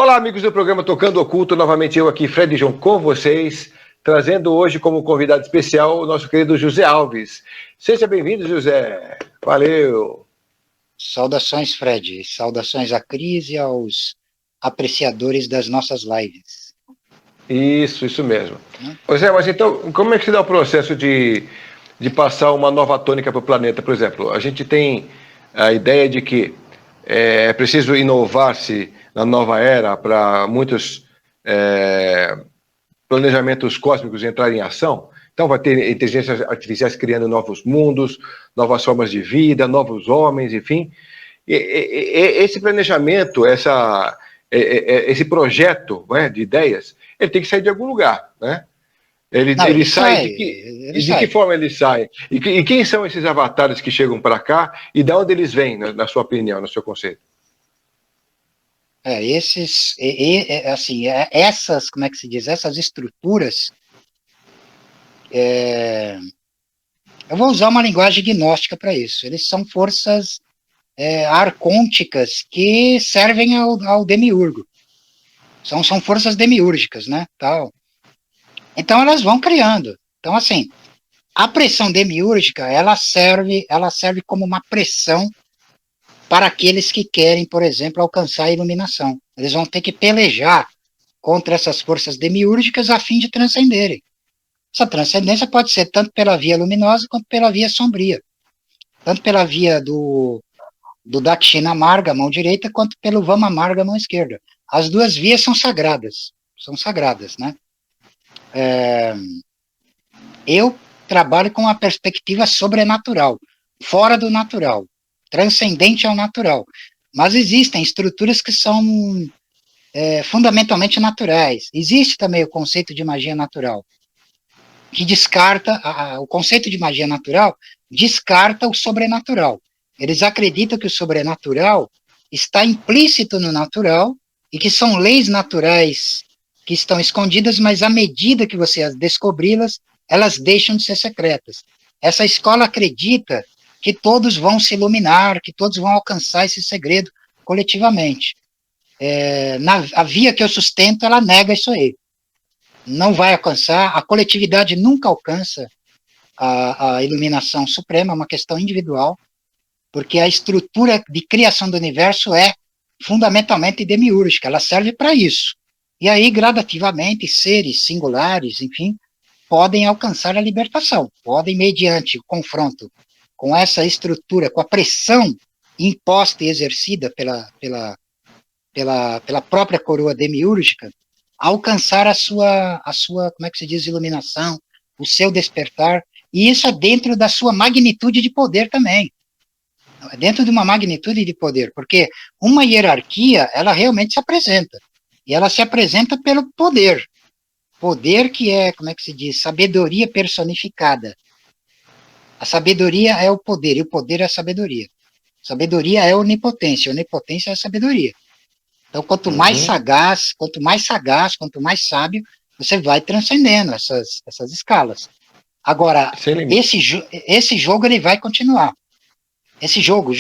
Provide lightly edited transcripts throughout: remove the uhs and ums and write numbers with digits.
Olá, amigos do programa Tocando Oculto, novamente eu aqui, Fred João, com vocês, trazendo hoje como convidado especial o nosso querido José Alves. Seja bem-vindo, José. Valeu. Saudações, Fred. Saudações à Cris e aos apreciadores das nossas lives. Isso mesmo. José, mas então, como é que se dá o processo de passar uma nova tônica para o planeta? Por exemplo, a gente tem a ideia de que é preciso inovar-se na nova era para muitos planejamentos cósmicos entrarem em ação. Então vai ter inteligências artificiais criando novos mundos, novas formas de vida, novos homens, enfim. Esse planejamento, esse projeto, né, de ideias, ele tem que sair de algum lugar, né? Ele sai de que forma ele sai? E quem são esses avatares que chegam para cá e de onde eles vêm, na sua opinião, no seu conceito? Essas, como é que se diz? Essas estruturas, eu vou usar uma linguagem gnóstica para isso. Eles são forças arcônticas que servem ao demiurgo. São forças demiúrgicas, né? Tal. Então elas vão criando. Então, assim, a pressão demiúrgica, ela serve como uma pressão para aqueles que querem, por exemplo, alcançar a iluminação. Eles vão ter que pelejar contra essas forças demiúrgicas a fim de transcenderem. Essa transcendência pode ser tanto pela via luminosa quanto pela via sombria. Tanto pela via do Dakshina Marga, mão direita, quanto pelo Vama Marga, mão esquerda. As duas vias são sagradas. São sagradas, né? Eu trabalho com uma perspectiva sobrenatural, fora do natural, transcendente ao natural. Mas existem estruturas que são fundamentalmente naturais. Existe também o conceito de magia natural, que descarta, o conceito de magia natural descarta o sobrenatural. Eles acreditam que o sobrenatural está implícito no natural e que são leis naturais que estão escondidas, mas à medida que você as descobri-las, elas deixam de ser secretas. Essa escola acredita que todos vão se iluminar, que todos vão alcançar esse segredo coletivamente. A via que eu sustento, ela nega isso aí. Não vai alcançar, a coletividade nunca alcança a iluminação suprema, é uma questão individual, porque a estrutura de criação do universo é fundamentalmente demiúrgica, ela serve para isso. E aí, gradativamente, seres singulares, enfim, podem alcançar a libertação, podem, mediante o confronto com essa estrutura, com a pressão imposta e exercida pela própria coroa demiúrgica, alcançar a sua, como é que se diz, iluminação, o seu despertar, e isso é dentro da sua magnitude de poder também. É dentro de uma magnitude de poder, porque uma hierarquia, ela realmente se apresenta, e ela se apresenta pelo poder. Poder que é, como é que se diz, sabedoria personificada. A sabedoria é o poder, e o poder é a sabedoria. Sabedoria é onipotência, onipotência é a sabedoria. Então, quanto mais sagaz, quanto mais sábio, você vai transcendendo essas escalas. Agora, esse jogo ele vai continuar. Esse jogo, o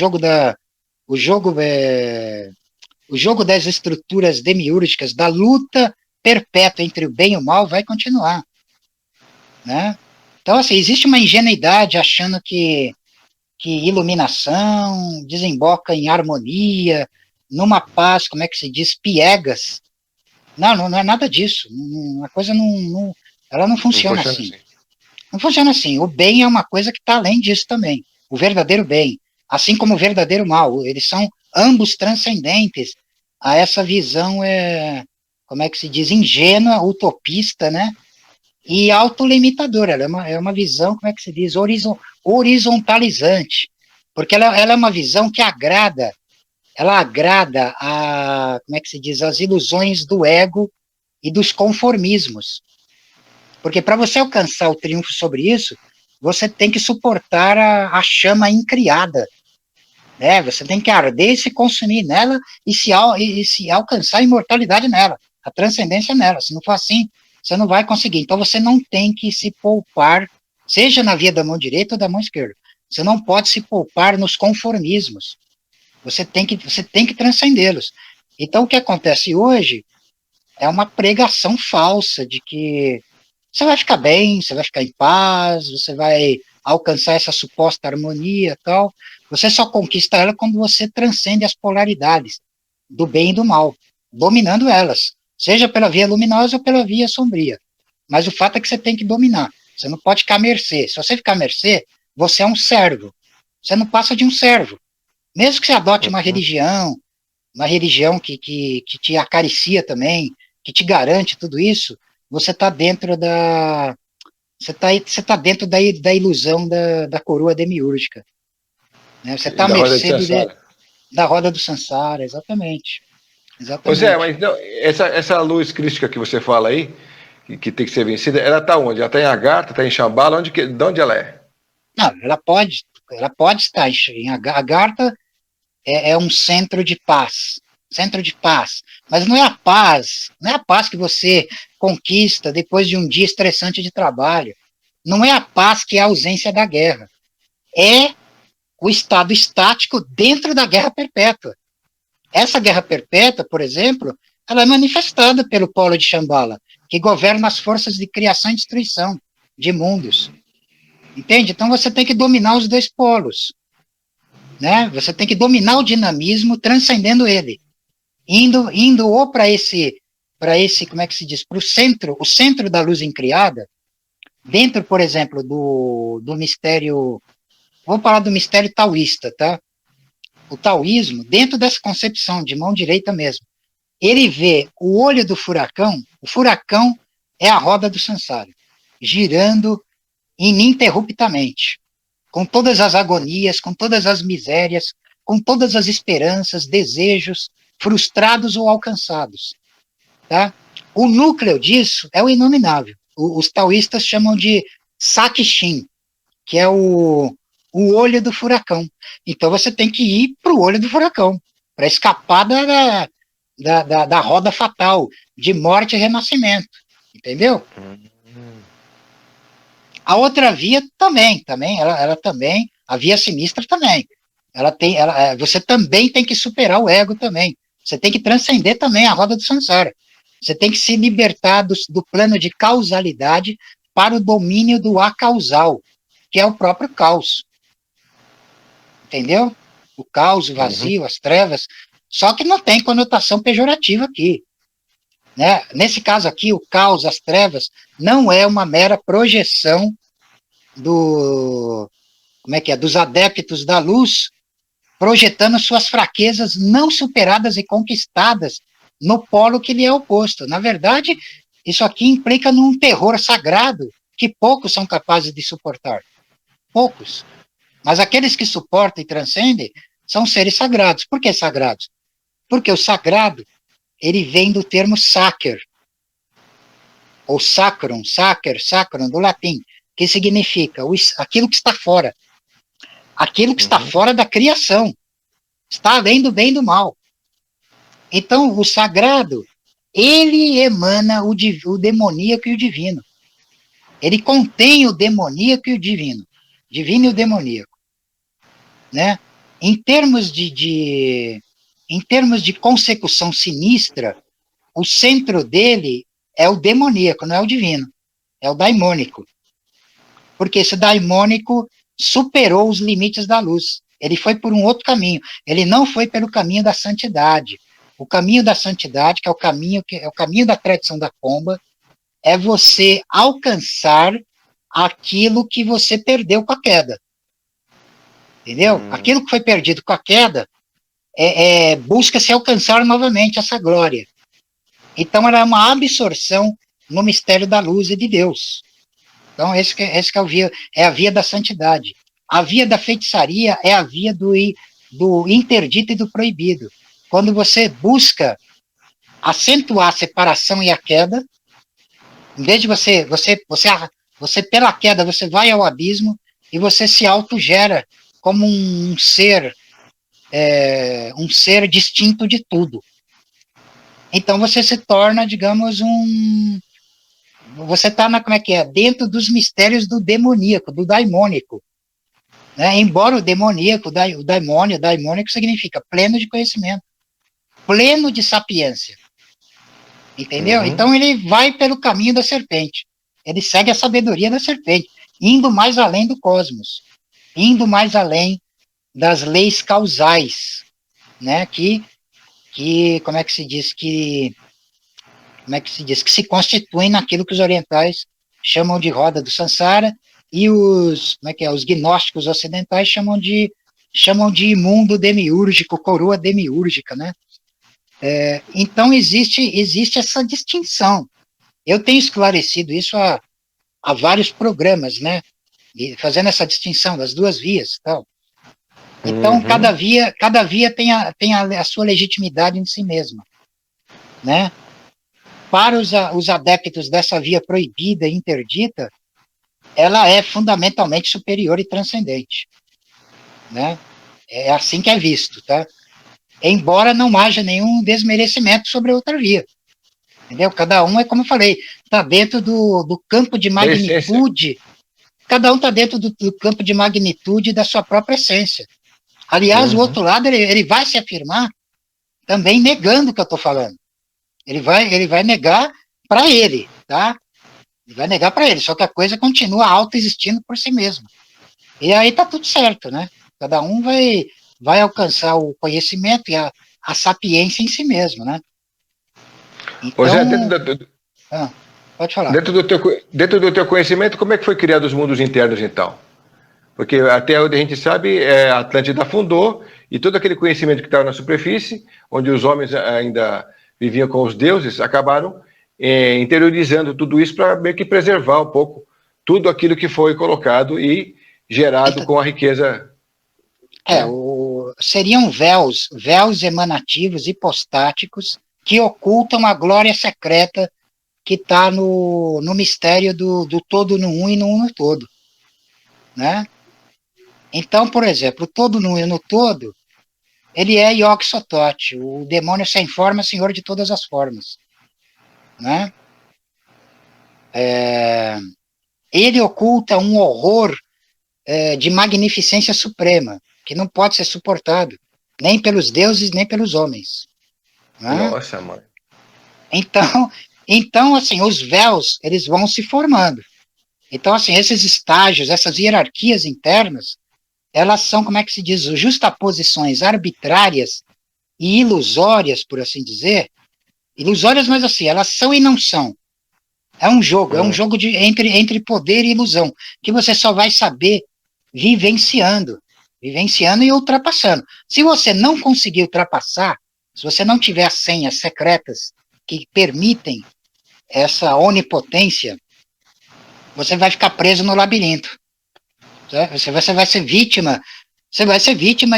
jogo das estruturas demiúrgicas, da luta perpétua entre o bem e o mal, vai continuar, né? Então, assim, existe uma ingenuidade achando que iluminação desemboca em harmonia, numa paz, como é que se diz, piegas. Não é nada disso. A coisa ela não funciona assim. Não funciona assim. O bem é uma coisa que está além disso também. O verdadeiro bem, assim como o verdadeiro mal. Eles são ambos transcendentes a essa visão, como é que se diz, ingênua, utopista, né? E autolimitadora. Ela é uma visão, como é que se diz, horizontalizante. Porque ela é uma visão que agrada como é que se diz, as ilusões do ego e dos conformismos. Porque para você alcançar o triunfo sobre isso, você tem que suportar a chama incriada, né? Você tem que arder e se consumir nela e se alcançar a imortalidade nela, a transcendência nela. Se não for assim, você não vai conseguir. Então você não tem que se poupar, seja na via da mão direita ou da mão esquerda. Você não pode se poupar nos conformismos. Você tem que transcendê-los. Então, o que acontece hoje é uma pregação falsa de que você vai ficar bem, você vai ficar em paz, você vai alcançar essa suposta harmonia e tal. Você só conquista ela quando você transcende as polaridades do bem e do mal, dominando elas, seja pela via luminosa ou pela via sombria. Mas o fato é que você tem que dominar. Você não pode ficar à mercê. Se você ficar à mercê, você é um servo. Você não passa de um servo. Mesmo que você adote uma religião que te acaricia também, que te garante tudo isso, você está dentro da você tá dentro da ilusão da coroa demiúrgica, né? Você está à Da roda de mercê Sansara. da roda do Sansara, exatamente, Ô Zé, exatamente. mas não, essa luz crística que você fala aí, que tem que ser vencida, ela está onde? Ela está em Agartha, está em Shambhala, de onde ela é? Não, ela pode estar em Agartha, é um centro de paz, mas não é a paz que você conquista depois de um dia estressante de trabalho, não é a paz que é a ausência da guerra, é o estado estático dentro da guerra perpétua. Essa guerra perpétua, por exemplo, ela é manifestada pelo polo de Shambhala, que governa as forças de criação e destruição de mundos. Entende? Então você tem que dominar os dois polos, né? Você tem que dominar o dinamismo, transcendendo ele, indo ou para esse, como é que se diz, para o centro da luz incriada, dentro, por exemplo, do mistério, vou falar do mistério taoísta, tá? O taoísmo, dentro dessa concepção de mão direita mesmo, ele vê o olho do furacão, o furacão é a roda do Sansara, girando ininterruptamente, com todas as agonias, com todas as misérias, com todas as esperanças, desejos frustrados ou alcançados, tá? O núcleo disso é o inominável. Os taoístas chamam de Sakishin, que é o olho do furacão. Então você tem que ir para o olho do furacão, para escapar da roda fatal de morte e renascimento, entendeu? A outra via também, ela também, a via sinistra também. Você também tem que superar o ego também. Você tem que transcender também a roda do samsara. Você tem que se libertar do plano de causalidade para o domínio do acausal, que é o próprio caos. Entendeu? O caos, o vazio, as trevas. Só que não tem conotação pejorativa aqui. Né? Nesse caso aqui, o caos, as trevas, não é uma mera projeção dos adeptos da luz, projetando suas fraquezas não superadas e conquistadas no polo que lhe é oposto. Na verdade, isso aqui implica num terror sagrado que poucos são capazes de suportar. Poucos. Mas aqueles que suportam e transcendem são seres sagrados. Por que sagrados? Porque o sagrado, ele vem do termo sacer, ou sacrum, do latim, que significa aquilo que está fora. Aquilo que está fora da criação. Está além do bem e do mal. Então, o sagrado, ele emana o demoníaco e o divino. Ele contém o demoníaco e o divino. Divino e o demoníaco. Né? Em termos de consecução sinistra, o centro dele é o demoníaco, não é o divino. É o daimônico. Porque esse daimônico superou os limites da luz. Ele foi por um outro caminho. Ele não foi pelo caminho da santidade. O caminho da santidade, que é o caminho da tradição da pomba, é você alcançar aquilo que você perdeu com a queda. Entendeu? Aquilo que foi perdido com a queda, busca-se alcançar novamente essa glória. Então, ela é uma absorção no mistério da luz e de Deus. Então, esse que é a via da santidade. A via da feitiçaria é a via do interdito e do proibido. Quando você busca acentuar a separação e a queda, em vez de você pela queda, você vai ao abismo e você se autogera como um ser distinto de tudo. Então você se torna, digamos, você está dentro dos mistérios do demoníaco, do daimônico. Né? Embora o demoníaco, daimônico significa pleno de conhecimento. pleno de sapiência. Entendeu? Então ele vai pelo caminho da serpente. Ele segue a sabedoria da serpente, indo mais além do cosmos, indo mais além das leis causais, né? Como é que se diz que se constituem naquilo que os orientais chamam de roda do Sansara e os gnósticos ocidentais chamam de mundo demiúrgico, coroa demiúrgica, né? Então existe essa distinção. Eu tenho esclarecido isso há vários programas, né? Fazendo essa distinção das duas vias, tal. Então cada via tem a sua legitimidade em si mesma, né? Para os adeptos dessa via proibida e interdita, ela é fundamentalmente superior e transcendente, né? É assim que é visto, tá? Embora não haja nenhum desmerecimento sobre a outra via, entendeu? Cada um, é como eu falei, está dentro do campo de magnitude, cada um está dentro do campo de magnitude da sua própria essência. Aliás, o outro lado, ele vai se afirmar também negando o que eu estou falando. Ele vai negar para ele, tá? Ele vai negar para ele, só que a coisa continua autoexistindo por si mesma. E aí tá tudo certo, né? Cada um vai alcançar o conhecimento e a sapiência em si mesmo, né? Então, José, pode falar. dentro do teu conhecimento, como é que foi criado os mundos internos, então? Porque até onde a gente sabe, a Atlântida afundou e todo aquele conhecimento que estava na superfície, onde os homens ainda viviam com os deuses, acabaram interiorizando tudo isso para meio que preservar um pouco tudo aquilo que foi colocado e gerado com a riqueza. Seriam véus emanativos hipostáticos que ocultam a glória secreta que está no mistério do todo no um e no um no todo, né? Então, por exemplo, o todo no um e no todo, ele é Yog Sothoth, o demônio sem forma, senhor de todas as formas, né? Ele oculta um horror de magnificência suprema, que não pode ser suportado, nem pelos deuses, nem pelos homens. Né? Nossa, mãe. Então, assim, os véus, eles vão se formando. Então, assim, esses estágios, essas hierarquias internas, elas são, como é que se diz, justaposições arbitrárias e ilusórias, por assim dizer. Ilusórias, mas assim, elas são e não são. É um jogo entre poder e ilusão, que você só vai saber vivenciando e ultrapassando. Se você não conseguir ultrapassar, se você não tiver as senhas secretas que permitem essa onipotência, você vai ficar preso no labirinto. Você vai ser vítima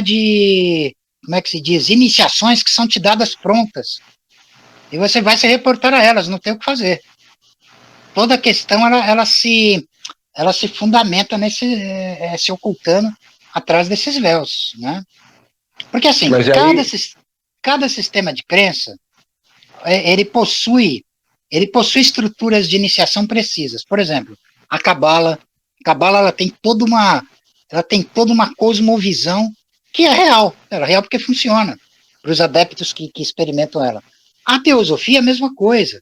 de, como é que se diz, iniciações que são te dadas prontas. E você vai se reportar a elas, não tem o que fazer. Toda a questão, ela se fundamenta se ocultando atrás desses véus, né? Porque, assim, cada sistema de crença, ele possui estruturas de iniciação precisas. Por exemplo, a Cabala ela tem toda uma cosmovisão que é real. Ela é real porque funciona para os adeptos que experimentam ela. A teosofia é a mesma coisa.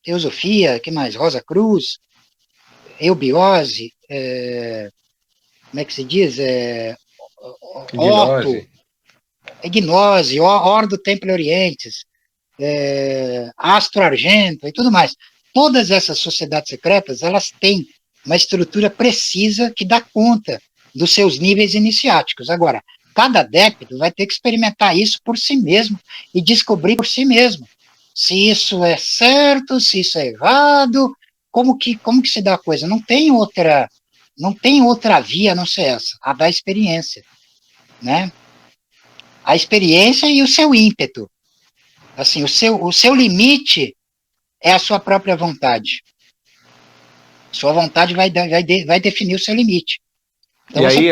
Teosofia, que mais? Rosa Cruz, eubiose, como é que se diz? Otto, Gnose, Ordo Templi Orientis, Astro Argento e tudo mais. Todas essas sociedades secretas, elas têm uma estrutura precisa que dá conta dos seus níveis iniciáticos. Agora, cada adepto vai ter que experimentar isso por si mesmo e descobrir por si mesmo se isso é certo, se isso é errado, como que se dá a coisa. Não tem outra via a não ser essa, a da experiência, né? A experiência e o seu ímpeto. Assim, o seu limite é a sua própria vontade. Sua vontade vai definir o seu limite. Então, e aí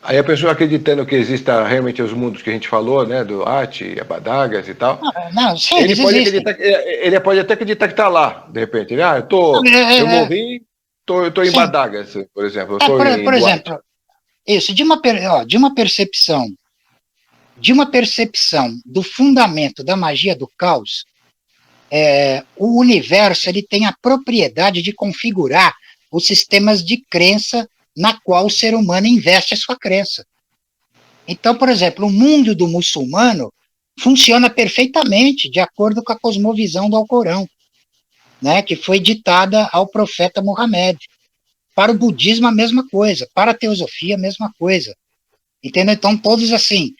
aí a pessoa acreditando que exista realmente os mundos que a gente falou, né, do Ati, Abadagas e tal, sim, ele pode até acreditar que está lá, de repente. Eu morri, estou em Badagas, por exemplo. Por exemplo, isso, de uma percepção de uma percepção do fundamento da magia do caos, o universo ele tem a propriedade de configurar os sistemas de crença na qual o ser humano investe a sua crença. Então, por exemplo, o mundo do muçulmano funciona perfeitamente de acordo com a cosmovisão do Alcorão, né, que foi ditada ao profeta Muhammad. Para o budismo, a mesma coisa. Para a teosofia, a mesma coisa. Entendeu? Então, todos assim,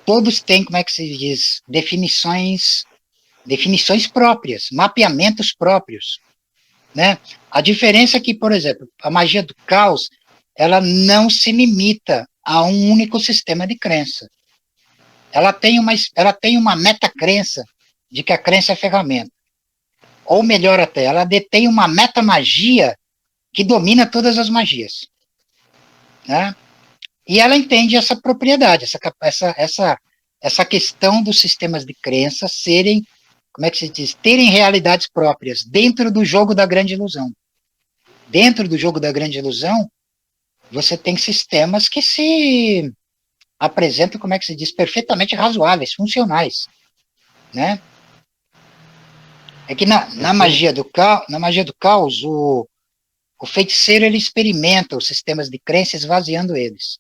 todos têm, como é que se diz, definições próprias, mapeamentos próprios, né? A diferença é que, por exemplo, a magia do caos, ela não se limita a um único sistema de crença. Ela tem uma metacrença de que a crença é ferramenta. Ou melhor até, ela detém uma metamagia que domina todas as magias, né? E ela entende essa propriedade, essa questão dos sistemas de crença serem, como é que se diz, terem realidades próprias dentro do jogo da grande ilusão. Dentro do jogo da grande ilusão, você tem sistemas que se apresentam, como é que se diz, perfeitamente razoáveis, funcionais, né? É que na magia do caos, o feiticeiro ele experimenta os sistemas de crença esvaziando eles,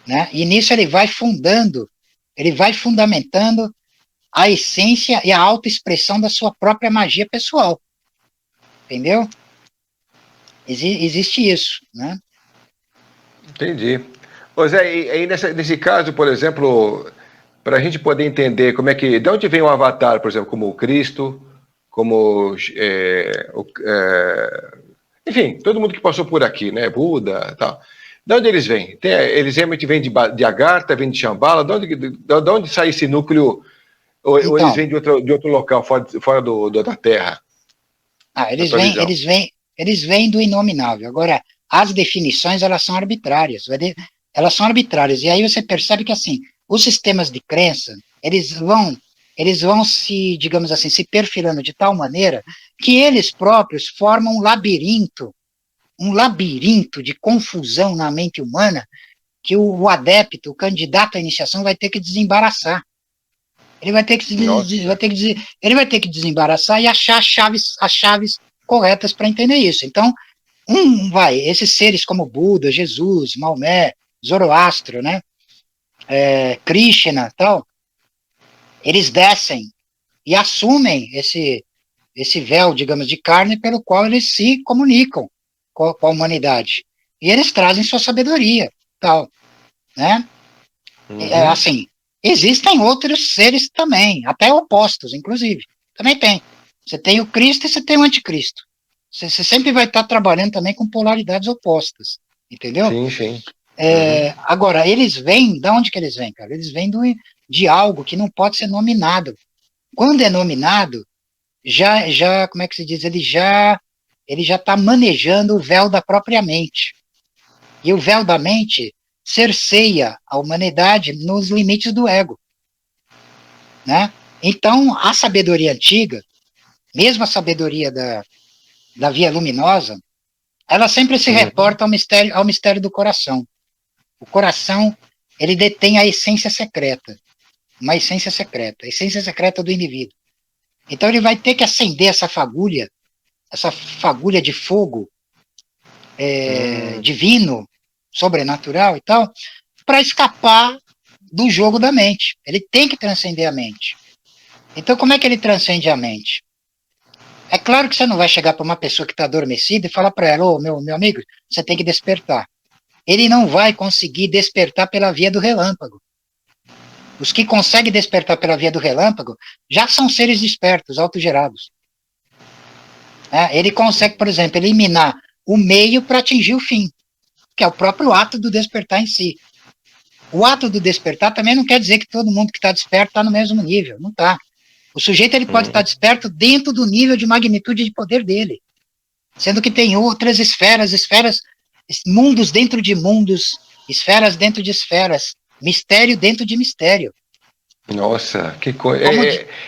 né? E nisso ele vai fundamentando a essência e a autoexpressão da sua própria magia pessoal, entendeu? Existe isso, né? Entendi. Ô Zé, e aí nesse caso, por exemplo, para a gente poder entender como é que, de onde vem o Avatar, por exemplo, como o Cristo, como, enfim, todo mundo que passou por aqui, né, Buda, tal. De onde eles vêm? Eles realmente vêm de Agartha, vêm de Shambhala? De onde sai esse núcleo? Ou Então, eles vêm de outro local, fora da Terra? Eles vêm do inominável. Agora, as definições, elas são arbitrárias. Elas são arbitrárias. E aí você percebe que, assim, os sistemas de crença, eles vão se, digamos assim, se perfilando de tal maneira que eles próprios formam um labirinto de confusão na mente humana que o adepto, o candidato à iniciação vai ter que desembaraçar. Ele vai ter que desembaraçar e achar as chaves corretas para entender isso. Então, esses seres como Buda, Jesus, Maomé, Zoroastro, né, Krishna, tal, eles descem e assumem esse véu, digamos, de carne pelo qual eles se comunicam com a humanidade. E eles trazem sua sabedoria, tal, né? Uhum. Assim, existem outros seres também, até opostos, inclusive. Também tem. Você tem o Cristo e você tem o anticristo. Você sempre vai estar trabalhando também com polaridades opostas, entendeu? Sim, sim. Agora, eles vêm, de onde que eles vêm, cara? Eles vêm de algo que não pode ser nominado. Quando é nominado, já como é que se diz? Ele já está manejando o véu da própria mente. E o véu da mente cerceia a humanidade nos limites do ego, né? Então, a sabedoria antiga, mesmo a sabedoria da via luminosa, ela sempre se reporta ao mistério do coração. O coração, ele detém a essência secreta, uma essência secreta, a essência secreta do indivíduo. Então ele vai ter que acender essa fagulha de fogo divino, sobrenatural e tal, para escapar do jogo da mente. Ele tem que transcender a mente. Então como é que ele transcende a mente? É claro que você não vai chegar para uma pessoa que está adormecida e falar para ela, ô, meu amigo, você tem que despertar. Ele não vai conseguir despertar pela via do relâmpago. Os que conseguem despertar pela via do relâmpago já são seres despertos, autogerados. Ele consegue, por exemplo, eliminar o meio para atingir o fim, que é o próprio ato do despertar em si. O ato do despertar também não quer dizer que todo mundo que está desperto está no mesmo nível, não está. O sujeito ele pode estar desperto dentro do nível de magnitude de poder dele, sendo que tem outras esferas, mundos dentro de mundos, esferas dentro de esferas, mistério dentro de mistério. Nossa, que coisa.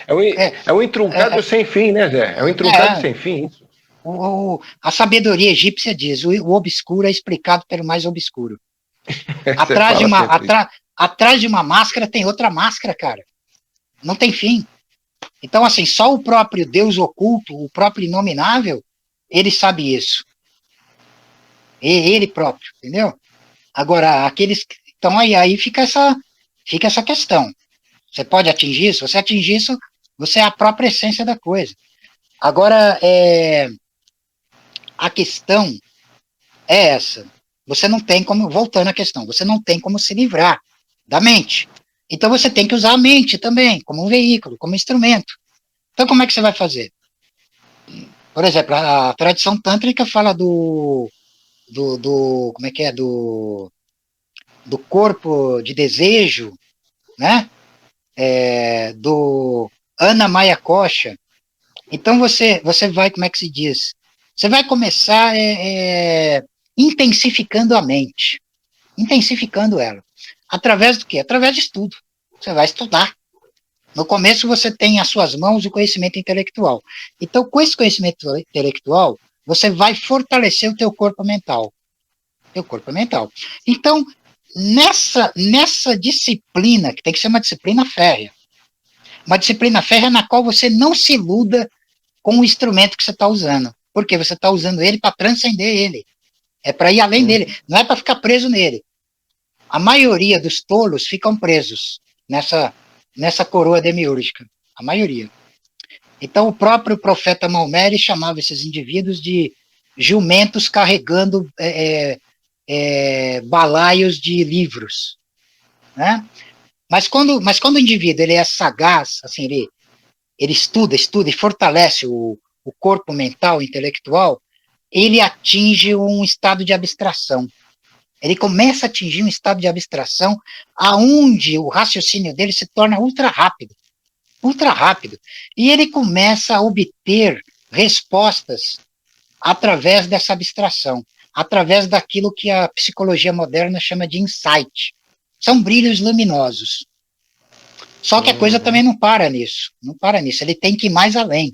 É um entroncado sem fim, né, Zé? É um entroncado sem fim. A sabedoria egípcia diz: o obscuro é explicado pelo mais obscuro. Atrás de uma máscara tem outra máscara, cara. Não tem fim. Então, assim, só o próprio Deus oculto, o próprio inominável, ele sabe isso. Ele próprio, entendeu? Agora, aqueles. Então, aí fica essa questão. Você pode atingir isso? Você atingir isso, você é a própria essência da coisa. Agora, a questão é essa. Você não tem como, voltando à questão, você não tem como se livrar da mente. Então você tem que usar a mente também, como um veículo, como instrumento. Então como é que você vai fazer? Por exemplo, a tradição tântrica fala como é que é, do corpo de desejo, né? Do Anamaya Kosha. Então você vai, como é que se diz? Você vai começar intensificando a mente, intensificando ela. Através do quê? Através de estudo. Você vai estudar. No começo você tem às suas mãos o conhecimento intelectual. Então, com esse conhecimento intelectual, você vai fortalecer o teu corpo mental. Teu corpo mental. Então, nessa disciplina, que tem que ser uma disciplina férrea, na qual você não se iluda com o instrumento que você está usando. Porque você está usando ele para transcender ele. É para ir além dele. Não é para ficar preso nele. A maioria dos tolos ficam presos nessa coroa demiúrgica. A maioria. Então, o próprio profeta Maomé chamava esses indivíduos de jumentos carregando balaios de livros. Né? Mas quando o indivíduo ele é sagaz, assim, ele estuda e fortalece o corpo mental, intelectual, ele atinge um estado de abstração. Ele começa a atingir um estado de abstração aonde o raciocínio dele se torna ultra rápido. Ultra rápido. E ele começa a obter respostas através dessa abstração, através daquilo que a psicologia moderna chama de insight. São brilhos luminosos. Só que a coisa também não para nisso. Não para nisso. Ele tem que ir mais além.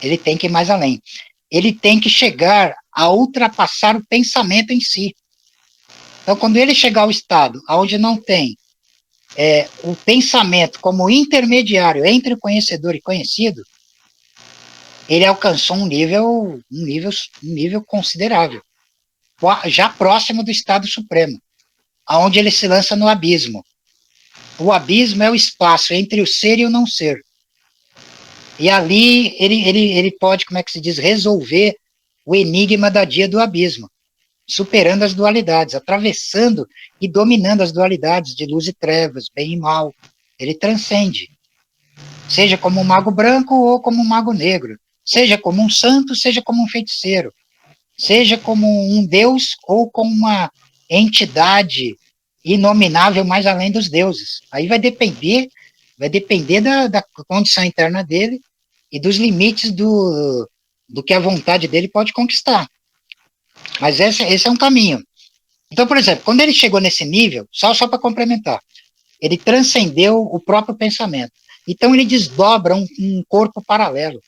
Ele tem que ir mais além. Ele tem que chegar a ultrapassar o pensamento em si. Então, quando ele chegar ao estado onde não tem o pensamento como intermediário entre o conhecedor e conhecido, ele alcançou um nível considerável, já próximo do estado supremo, onde ele se lança no abismo. O abismo é o espaço entre o ser e o não ser. E ali ele pode, como é que se diz, resolver o enigma da dia do abismo, superando as dualidades, atravessando e dominando as dualidades de luz e trevas, bem e mal. Ele transcende. Seja como um mago branco ou como um mago negro. Seja como um santo, seja como um feiticeiro. Seja como um deus ou como uma entidade inominável mais além dos deuses. Aí vai depender da condição interna dele e dos limites do que a vontade dele pode conquistar. Mas esse é um caminho. Então, por exemplo, quando ele chegou nesse nível, só para complementar, ele transcendeu o próprio pensamento. Então, ele desdobra um corpo paralelo.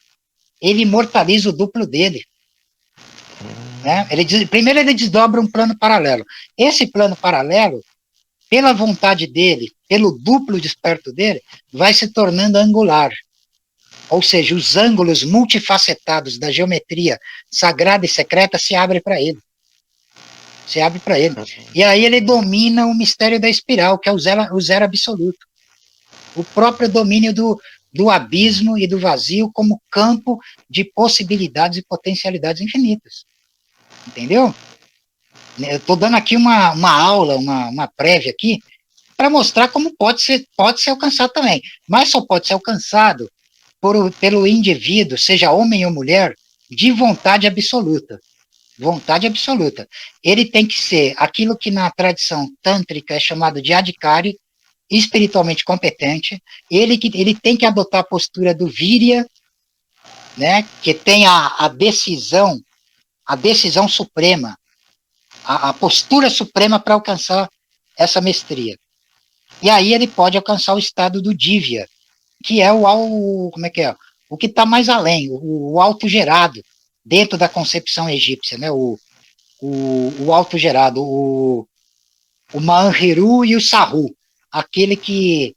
Ele imortaliza o duplo dele. Né? Primeiro, ele desdobra um plano paralelo. Esse plano paralelo, pela vontade dele, pelo duplo desperto dele, vai se tornando angular. Ou seja, os ângulos multifacetados da geometria sagrada e secreta se abrem para ele. Se abre para ele. E aí ele domina o mistério da espiral, que é o zero absoluto. O próprio domínio do abismo e do vazio como campo de possibilidades e potencialidades infinitas. Entendeu? Eu estou dando aqui uma aula, uma prévia aqui, para mostrar como pode ser alcançado também. Mas só pode ser alcançado pelo indivíduo, seja homem ou mulher, de vontade absoluta. Vontade absoluta. Ele tem que ser aquilo que na tradição tântrica é chamado de adhikari, espiritualmente competente. Ele tem que adotar a postura do virya, né, que tem a decisão suprema, a postura suprema para alcançar essa mestria. E aí ele pode alcançar o estado do divya, que é o que está mais além, o autogerado, dentro da concepção egípcia, né? O autogerado, o Maanheru e o Sahu, aquele que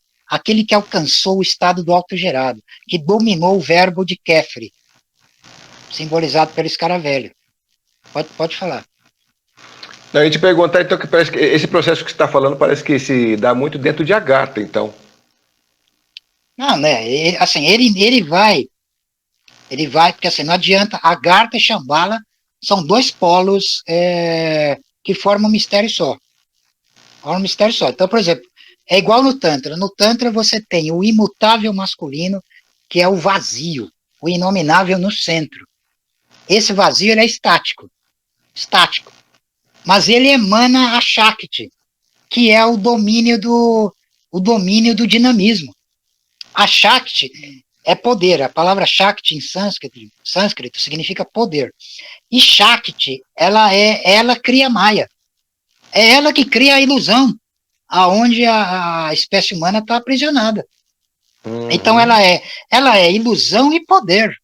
alcançou o estado do autogerado, que dominou o verbo de Kefri, simbolizado pelo escaravelho. Pode falar. Não, a gente perguntar, então, que parece que esse processo que você está falando parece que se dá muito dentro de Agartha, então. Não, né? Ele vai, porque assim, não adianta. Agartha e Shambhala são dois polos que formam um mistério só. Formam um mistério só. Então, por exemplo, é igual no Tantra. No Tantra você tem o imutável masculino, que é o vazio, o inominável no centro. Esse vazio ele é estático. Mas ele emana a Shakti, que é o domínio do dinamismo. A Shakti é poder. A palavra Shakti em sânscrito significa poder. E Shakti, ela cria Maya. É ela que cria a ilusão, aonde a espécie humana está aprisionada. Então ela é ilusão e poder.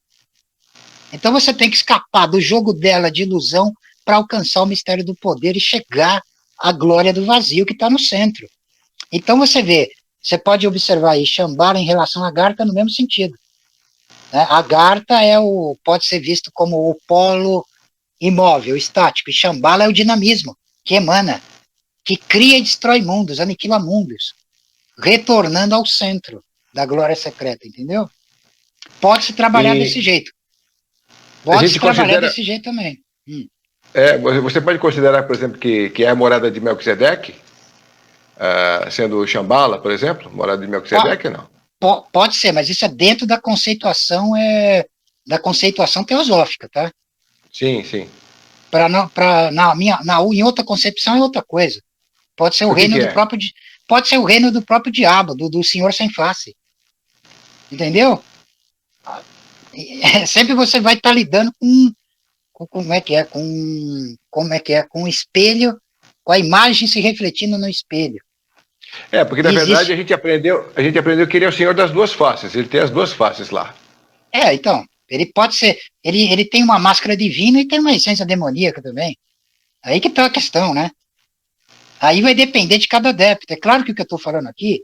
Então você tem que escapar do jogo dela de ilusão para alcançar o mistério do poder e chegar à glória do vazio que está no centro. Então você pode observar aí Shambhala em relação a Agartha no mesmo sentido. Né? Agartha pode ser visto como o polo imóvel, estático, e Shambhala é o dinamismo, que emana, que cria e destrói mundos, aniquila mundos, retornando ao centro da glória secreta, entendeu? Pode-se trabalhar desse jeito. Pode-se trabalhar desse jeito também. Você pode considerar, por exemplo, que é a morada de Melquisedeque, sendo Shambhala, por exemplo, morada de Melquisedeque, não? Pode ser, mas isso é dentro da conceituação teosófica, tá? Sim, sim. Em outra concepção é outra coisa. Pode ser o reino do próprio, pode ser o reino do próprio diabo, do senhor sem face. Entendeu? Sempre você vai estar lidando com com o espelho, com a imagem se refletindo no espelho. Porque na verdade a gente aprendeu que ele é o senhor das duas faces, ele tem as duas faces lá. Então, ele pode ser, ele tem uma máscara divina e tem uma essência demoníaca também. Aí que tá a questão, né? Aí vai depender de cada adepto. É claro que o que eu estou falando aqui,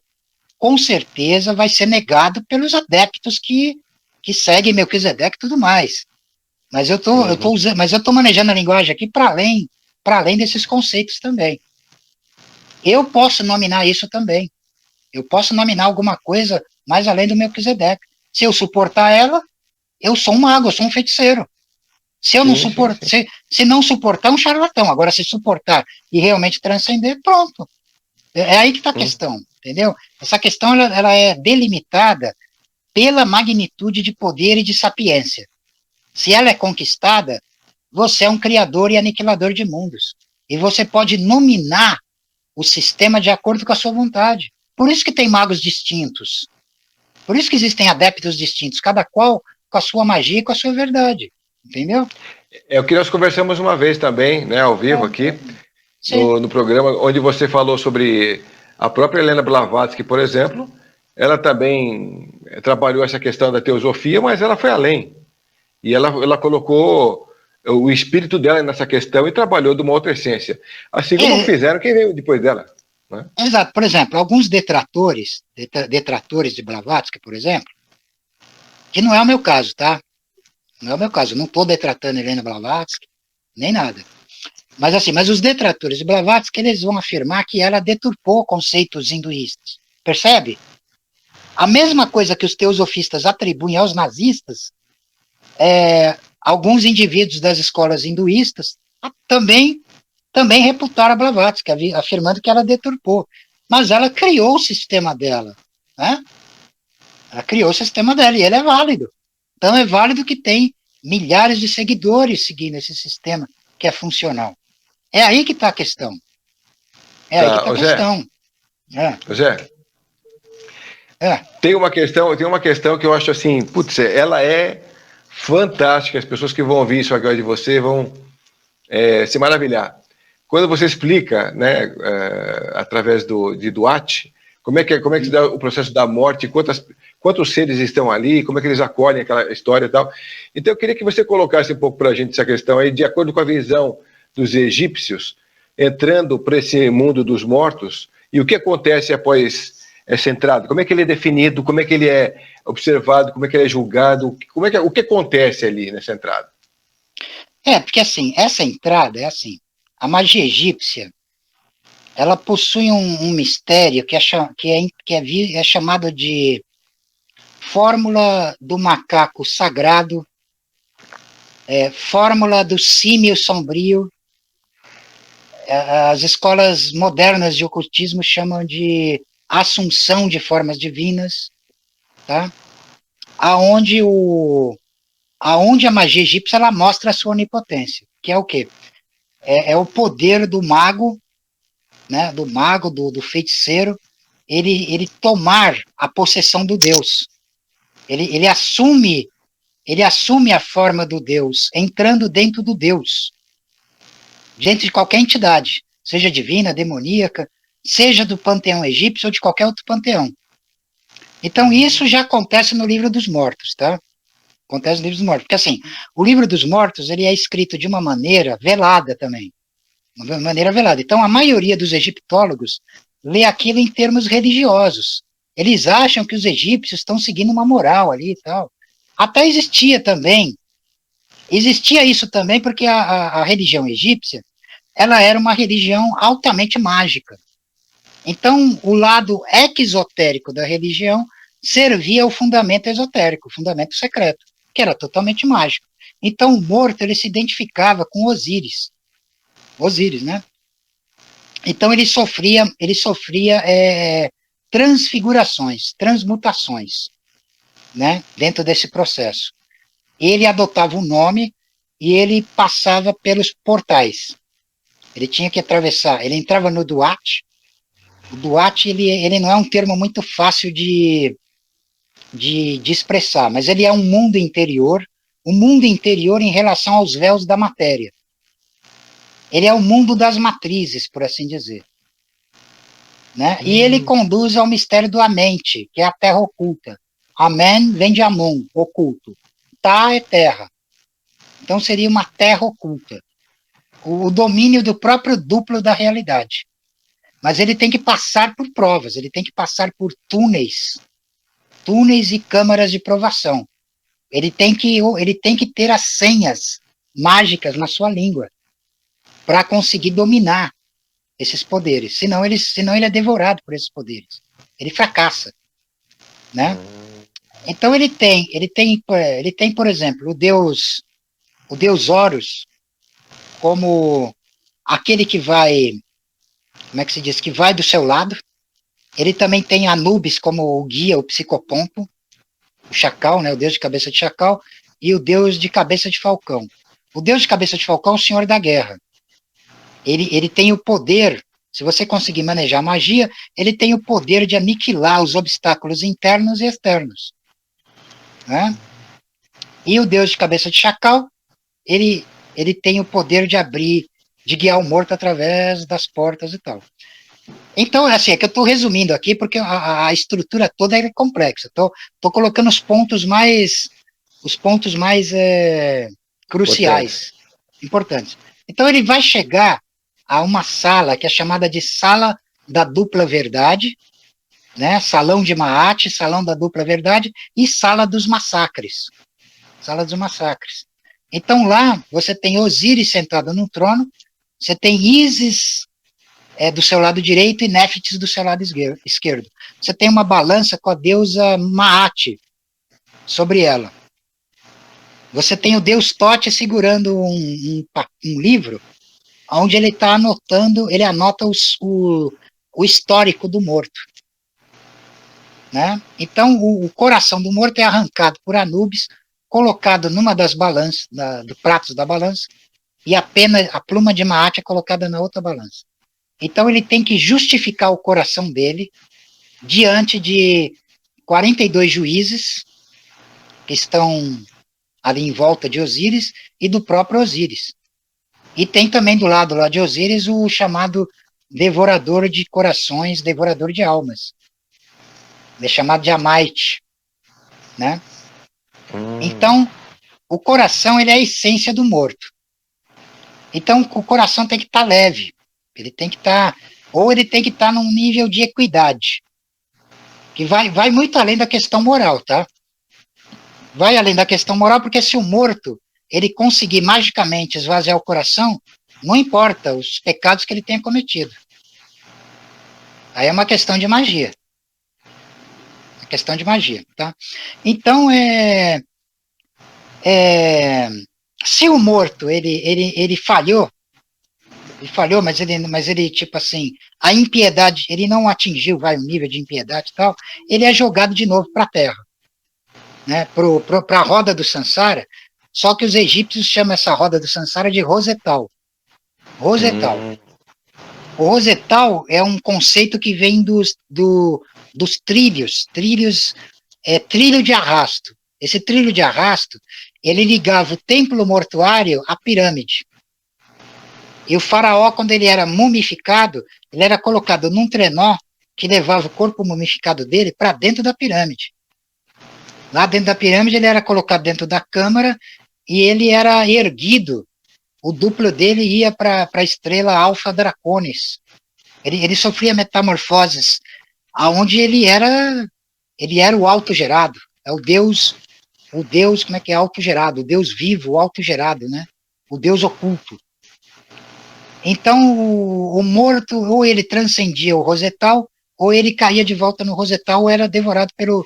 com certeza vai ser negado pelos adeptos que seguem Melquisedeque e tudo mais. Mas eu tô manejando a linguagem aqui para além desses conceitos também. Eu posso nominar isso também. Eu posso nominar alguma coisa mais além do Melquisedeque. Se eu suportar ela, eu sou um mago, eu sou um feiticeiro. Se eu não suportar, se não suportar, é um charlatão. Agora, se suportar e realmente transcender, pronto. É aí que está a questão, entendeu? Essa questão ela é delimitada pela magnitude de poder e de sapiência. Se ela é conquistada, você é um criador e aniquilador de mundos. E você pode nominar o sistema de acordo com a sua vontade. Por isso que tem magos distintos. Por isso que existem adeptos distintos, cada qual com a sua magia e com a sua verdade. Entendeu? É o que nós conversamos uma vez também, né, ao vivo aqui, no programa, onde você falou sobre a própria Helena Blavatsky, por exemplo. Ela também trabalhou essa questão da teosofia, mas ela foi além. E ela colocou o espírito dela nessa questão e trabalhou de uma outra essência. Assim como fizeram quem veio depois dela. Né? Exato. Por exemplo, alguns detratores de Blavatsky, por exemplo, que não é o meu caso, tá? Não é o meu caso. Eu não estou detratando Helena Blavatsky, nem nada. Mas os detratores de Blavatsky, eles vão afirmar que ela deturpou conceitos hinduístas. Percebe? A mesma coisa que os teosofistas atribuem aos nazistas, alguns indivíduos das escolas hinduístas também reputaram a Blavatsky, afirmando que ela deturpou. Mas ela criou o sistema dela. Né? Ela criou o sistema dela e ele é válido. Então é válido que tem milhares de seguidores seguindo esse sistema que é funcional. É aí que está a questão. José, tem uma questão que eu acho assim, putz, ela é fantástica. As pessoas que vão ouvir isso agora de você vão se maravilhar. Quando você explica, né, através de Duat, como é que se dá o processo da morte, quantos seres estão ali, como é que eles acolhem aquela história e tal. Então eu queria que você colocasse um pouco para a gente essa questão aí, de acordo com a visão dos egípcios, entrando para esse mundo dos mortos, e o que acontece após essa entrada? Como é que ele é definido, como é que ele é observado, como é que ele é julgado, o que acontece ali nessa entrada? Porque assim, essa entrada é assim, a magia egípcia, ela possui um mistério é chamado de fórmula do macaco sagrado, fórmula do símio sombrio. As escolas modernas de ocultismo chamam de assunção de formas divinas, tá? Aonde a magia egípcia ela mostra a sua onipotência, que é o quê? É o poder do mago, né? Do feiticeiro, ele tomar a possessão do Deus. Ele assume a forma do Deus, entrando dentro do Deus, dentro de qualquer entidade, seja divina, demoníaca, seja do panteão egípcio ou de qualquer outro panteão. Então isso já acontece no Livro dos Mortos, tá? Acontece no Livro dos Mortos, porque assim, o Livro dos Mortos ele é escrito de uma maneira velada também, uma maneira velada. Então a maioria dos egiptólogos lê aquilo em termos religiosos. Eles acham que os egípcios estão seguindo uma moral ali e tal. Até existia isso também porque a religião egípcia, ela era uma religião altamente mágica. Então, o lado exotérico da religião servia ao fundamento esotérico, o fundamento secreto, que era totalmente mágico. Então, o morto, ele se identificava com Osíris. Osíris, né? Então, ele sofria transfigurações, transmutações, né? Dentro desse processo. Ele adotava um nome e ele passava pelos portais. Ele tinha que atravessar, ele entrava no Duat. O Duat, ele não é um termo muito fácil de expressar, mas ele é um mundo interior em relação aos véus da matéria. Ele é o mundo das matrizes, por assim dizer. Né? E ele conduz ao mistério do Amente, que é a terra oculta. Amen vem de Amun, oculto. Ta é terra. Então seria uma terra oculta. O domínio do próprio duplo da realidade. Mas ele tem que passar por provas, ele tem que passar por túneis e câmaras de provação. Ele tem que ter as senhas mágicas na sua língua para conseguir dominar esses poderes. Senão ele é devorado por esses poderes. Ele fracassa, né? Então ele tem, por exemplo, o deus Horus como aquele que vai, como é que se diz, que vai do seu lado. Ele também tem Anubis como o guia, o psicopompo, o chacal, né, o deus de cabeça de chacal, e o deus de cabeça de falcão. O deus de cabeça de falcão é o senhor da guerra. Ele tem o poder, se você conseguir manejar a magia, ele tem o poder de aniquilar os obstáculos internos e externos. Né? E o deus de cabeça de chacal, ele tem o poder de abrir, de guiar o morto através das portas e tal. Então, assim, é que eu estou resumindo aqui, porque a estrutura toda é complexa. Estou colocando os pontos mais cruciais, importantes. Então, ele vai chegar a uma sala que é chamada de Sala da Dupla Verdade, né? Salão de Maat, Salão da Dupla Verdade e Sala dos Massacres. Sala dos Massacres. Então, lá, você tem Osíris sentado no trono, você tem Ísis do seu lado direito e Néfites do seu lado esquerdo. Você tem uma balança com a deusa Maat sobre ela. Você tem o deus Tote segurando um livro onde ele está anotando, ele anota o histórico do morto. Né? Então, o coração do morto é arrancado por Anubis, colocado numa das balanças, do pratos da balança, e a pluma de Maat é colocada na outra balança. Então ele tem que justificar o coração dele diante de 42 juízes que estão ali em volta de Osíris e do próprio Osíris. E tem também do lado lá de Osíris o chamado devorador de corações, devorador de almas. Ele é chamado de Amite, né? Então, o coração ele é a essência do morto. Então, o coração tem que estar leve. Ele tem que estar, ou ele tem que estar num nível de equidade, que vai muito além da questão moral, tá? Vai além da questão moral, porque se o morto ele conseguir magicamente esvaziar o coração, não importa os pecados que ele tenha cometido. Aí é uma questão de magia. É questão de magia, tá? Então, se o morto ele falhou, mas ele, tipo assim, a impiedade, ele não atingiu, o nível de impiedade e tal, ele é jogado de novo para a terra, né, para a roda do Sansara, só que os egípcios chamam essa roda do Sansara de Rosetal. Rosetal. O Rosetal é um conceito que vem dos trilhos, trilho de arrasto. Esse trilho de arrasto, ele ligava o templo mortuário à pirâmide. E o faraó, quando ele era mumificado, ele era colocado num trenó que levava o corpo mumificado dele para dentro da pirâmide. Lá dentro da pirâmide, ele era colocado dentro da câmara e ele era erguido. O duplo dele ia para a estrela Alpha Draconis. Ele sofria metamorfoses, aonde ele era o autogerado. É o Deus, como é que é? Autogerado, o Deus vivo, o autogerado, né? O Deus oculto. Então, o morto, ou ele transcendia o Rosetal, ou ele caía de volta no Rosetal, ou era devorado pelo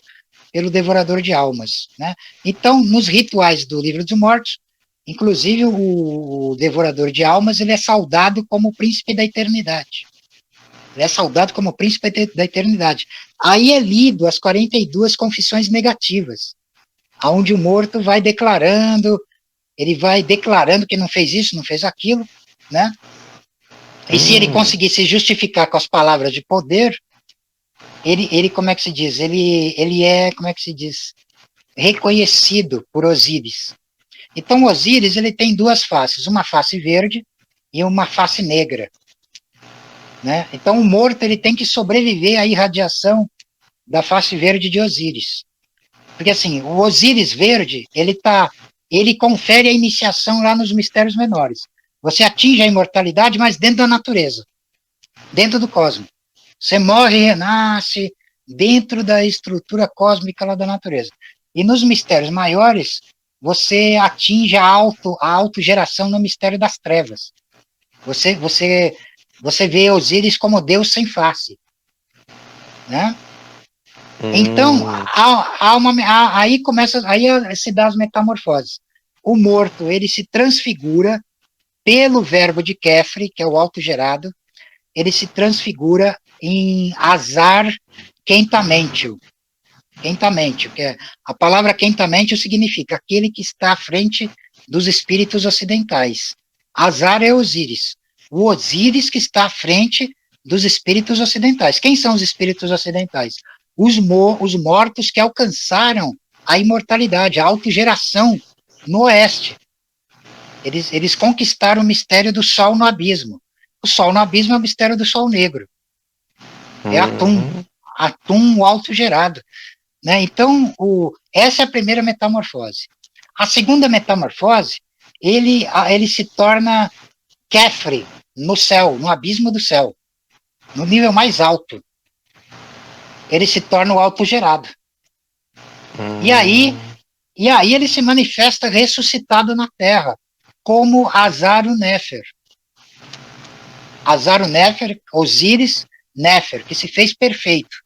devorador de almas, né? Então, nos rituais do Livro dos Mortos, inclusive o devorador de almas, ele é saudado como o príncipe da eternidade. Ele é saudado como o príncipe da eternidade. Aí é lido as 42 confissões negativas, onde o morto vai declarando, que não fez isso, não fez aquilo, né? E se ele conseguisse justificar com as palavras de poder, ele como é que se diz? Ele é, como é que se diz? Reconhecido por Osíris. Então, Osíris, ele tem duas faces, uma face verde e uma face negra, né? Então, o morto, ele tem que sobreviver à irradiação da face verde de Osíris. Porque, assim, o Osíris verde, ele confere a iniciação lá nos mistérios menores. Você atinge a imortalidade, mas dentro da natureza, dentro do cosmos. Você morre e renasce dentro da estrutura cósmica lá da natureza. E nos mistérios maiores, você atinge a autogeração no mistério das trevas. Você vê Osíris como Deus sem face, né? Então, aí se dá as metamorfoses. O morto, ele se transfigura pelo verbo de Kefre, que é o autogerado, ele se transfigura em Azar Quentamentio. Quentamentio, que é, a palavra Quentamentio significa aquele que está à frente dos espíritos ocidentais. Azar é Osíris. O Osíris que está à frente dos espíritos ocidentais. Quem são os espíritos ocidentais? Os mortos que alcançaram a imortalidade, a autogeração no oeste. Eles conquistaram o mistério do sol no abismo. O sol no abismo é o mistério do sol negro. É Atum, o autogerado. Né? Então, essa é a primeira metamorfose. A segunda metamorfose, ele se torna Kefre no céu, no abismo do céu, no nível mais alto. Ele se torna o autogerado. E aí ele se manifesta ressuscitado na Terra, como Azar Nefer. Azar Nefer, Osíris Nefer, que se fez perfeito.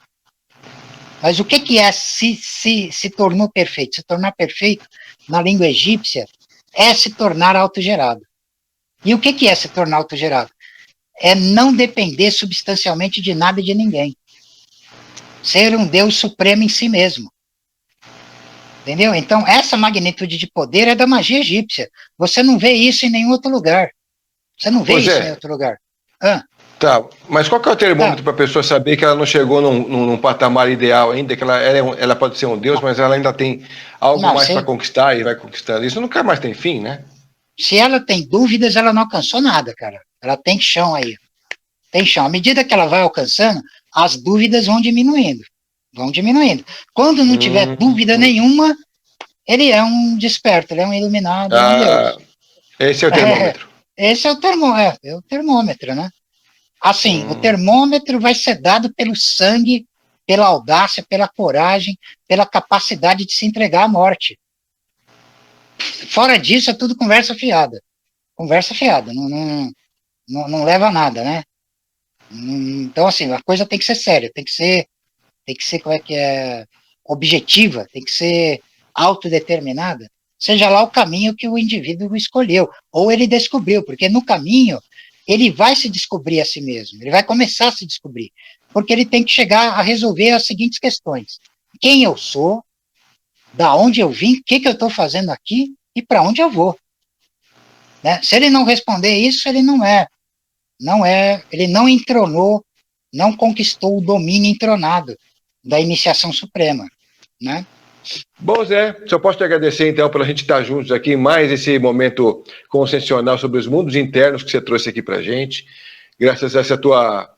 Mas o que é se tornou perfeito? Se tornar perfeito, na língua egípcia, é se tornar autogerado. E o que é se tornar autogerado? É não depender substancialmente de nada e de ninguém. Ser um Deus supremo em si mesmo. Entendeu? Então, essa magnitude de poder é da magia egípcia. Você não vê isso em nenhum outro lugar. Você não vê isso em outro lugar. Tá, mas qual que é o termômetro para a pessoa saber que ela não chegou num patamar ideal ainda, que ela pode ser um Deus, mas ela ainda tem algo mais para conquistar e vai conquistando. Isso nunca mais tem fim, né? Se ela tem dúvidas, ela não alcançou nada, cara. Ela tem chão aí. Tem chão. À medida que ela vai alcançando, as dúvidas vão diminuindo. Quando não tiver dúvida nenhuma, ele é um desperto, ele é um iluminado, é um Deus. Esse é o termômetro. Esse é o termômetro, né? Assim, o termômetro vai ser dado pelo sangue, pela audácia, pela coragem, pela capacidade de se entregar à morte. Fora disso, é tudo conversa fiada. Conversa fiada, não leva a nada, né? Então, assim, a coisa tem que ser séria, tem que ser, como é que é, objetiva, tem que ser autodeterminada, seja lá o caminho que o indivíduo escolheu, ou ele descobriu, porque no caminho ele vai se descobrir a si mesmo, ele vai começar a se descobrir, porque ele tem que chegar a resolver as seguintes questões: quem eu sou, da onde eu vim, o que eu estou fazendo aqui e para onde eu vou. Né? Se ele não responder isso, ele ele não entronou, não conquistou o domínio entronado da iniciação suprema, né? Bom, Zé, só posso te agradecer, então, pela gente estar juntos aqui em mais esse momento consciencial sobre os mundos internos que você trouxe aqui para a gente. Graças a essa tua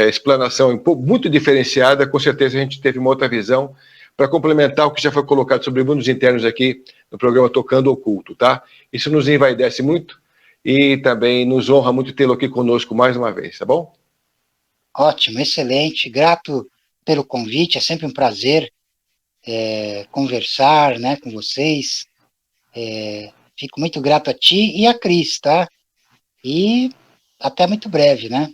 explanação muito diferenciada, com certeza a gente teve uma outra visão para complementar o que já foi colocado sobre mundos internos aqui no programa Tocando Oculto, tá? Isso nos envaidece muito e também nos honra muito tê-lo aqui conosco mais uma vez, tá bom? Ótimo, excelente, grato pelo convite, é sempre um prazer conversar, né, com vocês. Fico muito grato a ti e a Cris, tá? E até muito breve, né?